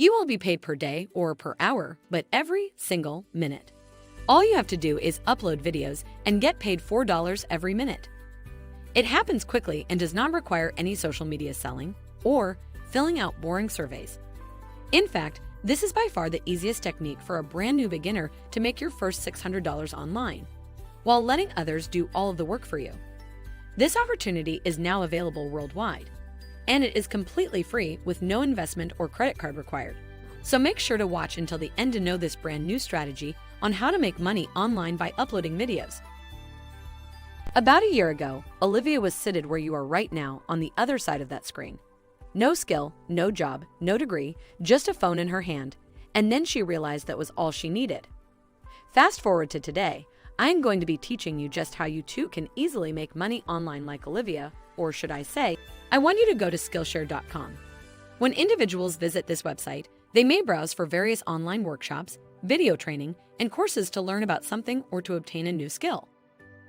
You will be paid per day or per hour, but every single minute. All you have to do is upload videos and get paid $4 every minute. It happens quickly and does not require any social media selling or filling out boring surveys. In fact, this is by far the easiest technique for a brand new beginner to make your first $600 online, while letting others do all of the work for you. This opportunity is now available worldwide, and it is completely free with no investment or credit card required. So make sure to watch until the end to know this brand new strategy on how to make money online by uploading videos. About a year ago, Olivia was seated where you are right now on the other side of that screen. No skill, no job, no degree, just a phone in her hand, and then she realized that was all she needed. Fast forward to today, I'm going to be teaching you just how you too can easily make money online like Olivia, or should I say, I want you to go to Skillshare.com. When individuals visit this website, they may browse for various online workshops, video training, and courses to learn about something or to obtain a new skill.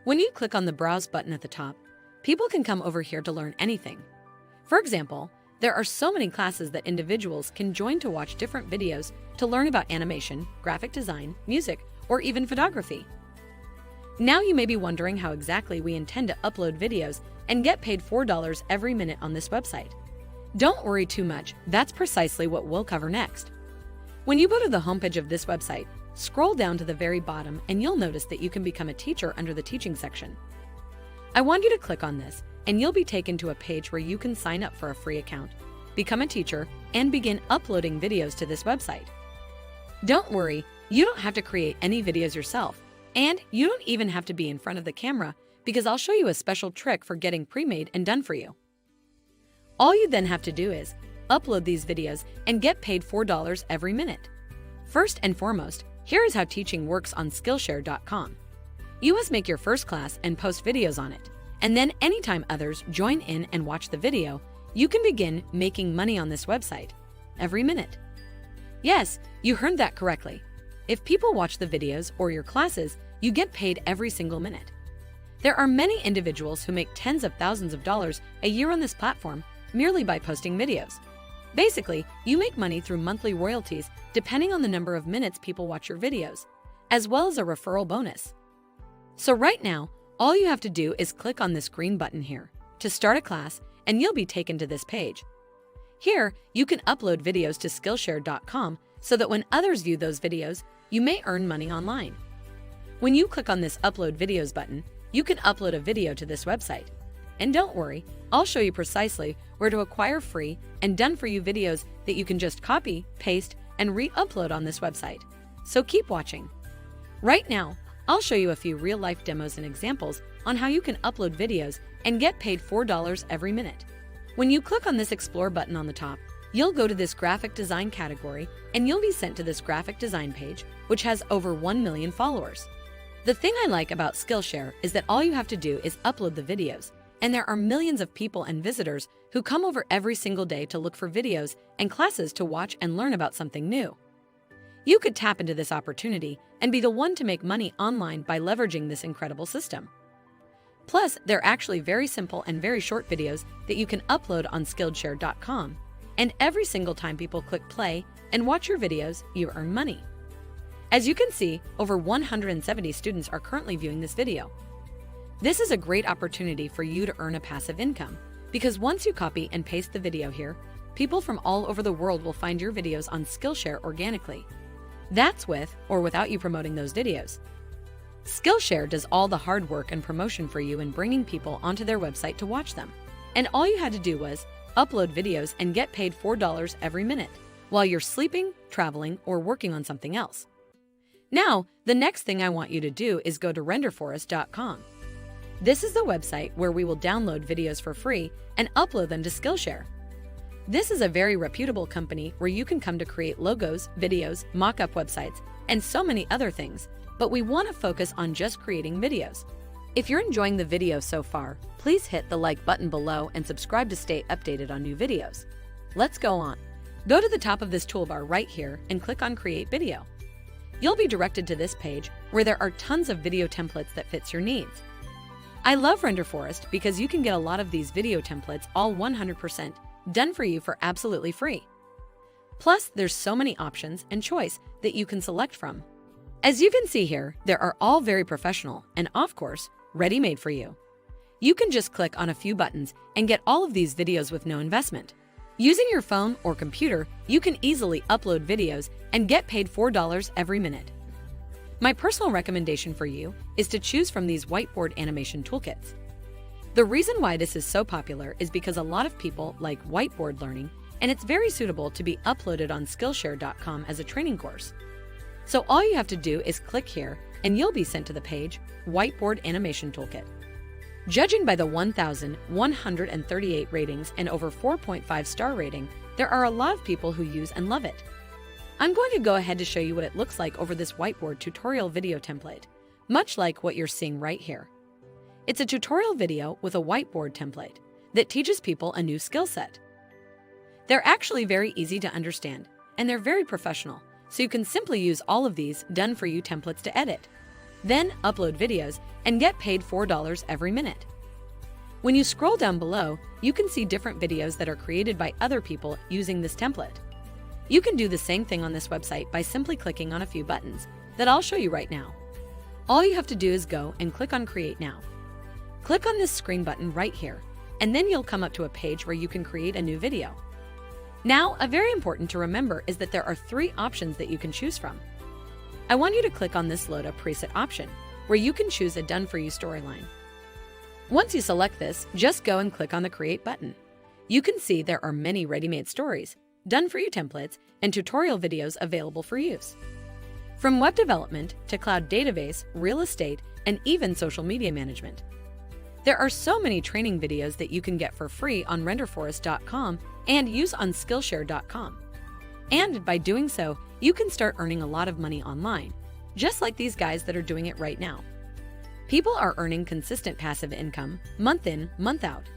When you click on the Browse button at the top, people can come over here to learn anything. For example, there are so many classes that individuals can join to watch different videos to learn about animation, graphic design, music, or even photography. Now you may be wondering how exactly we intend to upload videos and get paid $4 every minute on this website. Don't worry too much, that's precisely what we'll cover next. When you go to the homepage of this website, scroll down to the very bottom and you'll notice that you can become a teacher under the teaching section. I want you to click on this and you'll be taken to a page where you can sign up for a free account, become a teacher, and begin uploading videos to this website. Don't worry, you don't have to create any videos yourself, and you don't even have to be in front of the camera because I'll show you a special trick for getting pre-made and done for you. All you then have to do is upload these videos and get paid $4 every minute. First and foremost, here is how teaching works on Skillshare.com. You must make your first class and post videos on it, and then anytime others join in and watch the video, you can begin making money on this website every minute. Yes, you heard that correctly. If people watch the videos or your classes, you get paid every single minute. There are many individuals who make tens of thousands of dollars a year on this platform merely by posting videos. Basically, you make money through monthly royalties depending on the number of minutes people watch your videos, as well as a referral bonus. So right now, all you have to do is click on this green button here to start a class and you'll be taken to this page. Here, you can upload videos to Skillshare.com so that when others view those videos, you may earn money online. When you click on this Upload Videos button, you can upload a video to this website. And don't worry, I'll show you precisely where to acquire free and done-for-you videos that you can just copy, paste, and re-upload on this website. So keep watching. Right now, I'll show you a few real-life demos and examples on how you can upload videos and get paid $4 every minute. When you click on this Explore button on the top, you'll go to this graphic design category and you'll be sent to this graphic design page, which has over 1 million followers. The thing I like about Skillshare is that all you have to do is upload the videos, and there are millions of people and visitors who come over every single day to look for videos and classes to watch and learn about something new. You could tap into this opportunity and be the one to make money online by leveraging this incredible system. Plus, they're actually very simple and very short videos that you can upload on Skillshare.com, and every single time people click play and watch your videos, you earn money. As you can see, over 170 students are currently viewing this video. This is a great opportunity for you to earn a passive income, because once you copy and paste the video here, people from all over the world will find your videos on Skillshare organically. That's with or without you promoting those videos. Skillshare does all the hard work and promotion for you in bringing people onto their website to watch them. And all you had to do was upload videos and get paid $4 every minute while you're sleeping, traveling, or working on something else. Now, the next thing I want you to do is go to RENDERFOREST.com. This is the website where we will download videos for free and upload them to Skillshare. This is a very reputable company where you can come to create logos, videos, mock-up websites, and so many other things, but we want to focus on just creating videos. If you're enjoying the video so far, please hit the like button below and subscribe to stay updated on new videos. Let's go on. Go to the top of this toolbar right here and click on Create Video. You'll be directed to this page where there are tons of video templates that fits your needs. I love RenderForest because you can get a lot of these video templates all 100% done for you for absolutely free. Plus, there's so many options and choice that you can select from. As you can see here, they are all very professional and, of course, ready-made for you. You can just click on a few buttons and get all of these videos with no investment. Using your phone or computer, you can easily upload videos and get paid $4 every minute. My personal recommendation for you is to choose from these whiteboard animation toolkits. The reason why this is so popular is because a lot of people like whiteboard learning, and it's very suitable to be uploaded on Skillshare.com as a training course. So all you have to do is click here and you'll be sent to the page Whiteboard Animation Toolkit. Judging by the 1,138 ratings and over 4.5 star rating, there are a lot of people who use and love it. I'm going to go ahead to show you what it looks like over this whiteboard tutorial video template, much like what you're seeing right here. It's a tutorial video with a whiteboard template that teaches people a new skill set. They're actually very easy to understand, and they're very professional, so you can simply use all of these done-for-you templates to edit. Then upload videos and get paid $4 every minute. When you scroll down below, you can see different videos that are created by other people using this template. You can do the same thing on this website by simply clicking on a few buttons that I'll show you right now. All you have to do is go and click on Create Now. Click on this screen button right here, and then you'll come up to a page where you can create a new video. Now, very important to remember is that there are 3 options that you can choose from. I want you to click on this Load a Preset option, where you can choose a done-for-you storyline. Once you select this, just go and click on the Create button. You can see there are many ready-made stories, done-for-you templates, and tutorial videos available for use. From web development to cloud database, real estate, and even social media management. There are so many training videos that you can get for free on RENDERFOREST.com and use on Skillshare.com. And by doing so, you can start earning a lot of money online, just like these guys that are doing it right now. People are earning consistent passive income, month in, month out.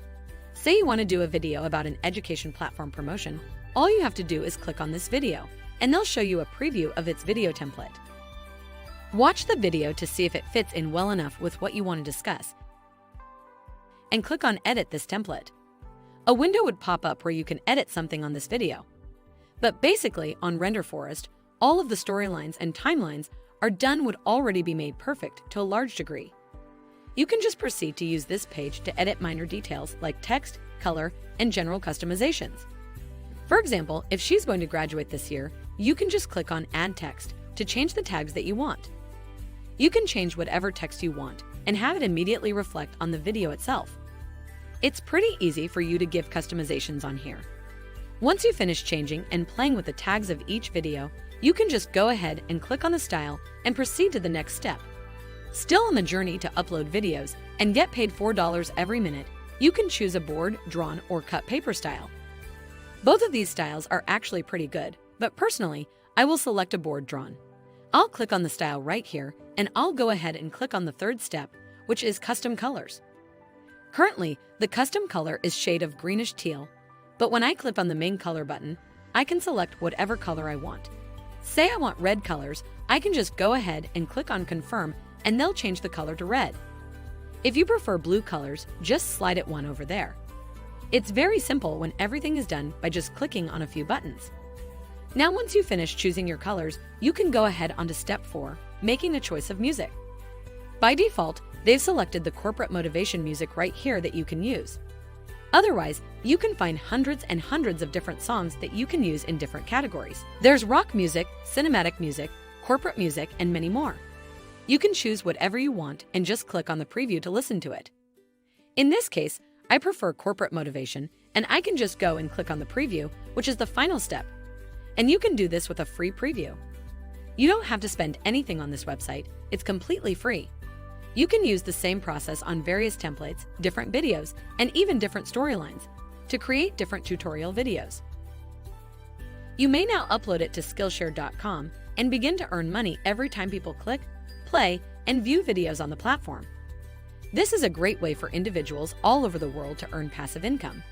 Say you want to do a video about an education platform promotion, all you have to do is click on this video, and they'll show you a preview of its video template. Watch the video to see if it fits in well enough with what you want to discuss, and click on Edit this template. A window would pop up where you can edit something on this video. But basically, on RenderForest, all of the storylines and timelines are done would already be made perfect to a large degree. You can just proceed to use this page to edit minor details like text, color, and general customizations. For example, if she's going to graduate this year, you can just click on Add Text to change the tags that you want. You can change whatever text you want and have it immediately reflect on the video itself. It's pretty easy for you to give customizations on here. Once you finish changing and playing with the tags of each video, you can just go ahead and click on the style and proceed to the next step. Still on the journey to upload videos and get paid $4 every minute, you can choose a board, drawn, or cut paper style. Both of these styles are actually pretty good, but personally, I will select a board drawn. I'll click on the style right here, and I'll go ahead and click on the third step, which is custom colors. Currently, the custom color is shade of greenish teal, but when I click on the main color button, I can select whatever color I want. Say I want red colors, I can just go ahead and click on confirm, and they'll change the color to red. If you prefer blue colors, just slide it one over there. It's very simple when everything is done by just clicking on a few buttons. Now once you finish choosing your colors, you can go ahead onto step 4, making a choice of music. By default, they've selected the corporate motivation music right here that you can use. Otherwise, you can find hundreds and hundreds of different songs that you can use in different categories. There's rock music, cinematic music, corporate music, and many more. You can choose whatever you want and just click on the preview to listen to it. In this case, I prefer corporate motivation, and I can just go and click on the preview, which is the final step. And you can do this with a free preview. You don't have to spend anything on this website, it's completely free. You can use the same process on various templates, different videos, and even different storylines to create different tutorial videos. You may now upload it to Skillshare.com and begin to earn money every time people click, play, and view videos on the platform. This is a great way for individuals all over the world to earn passive income.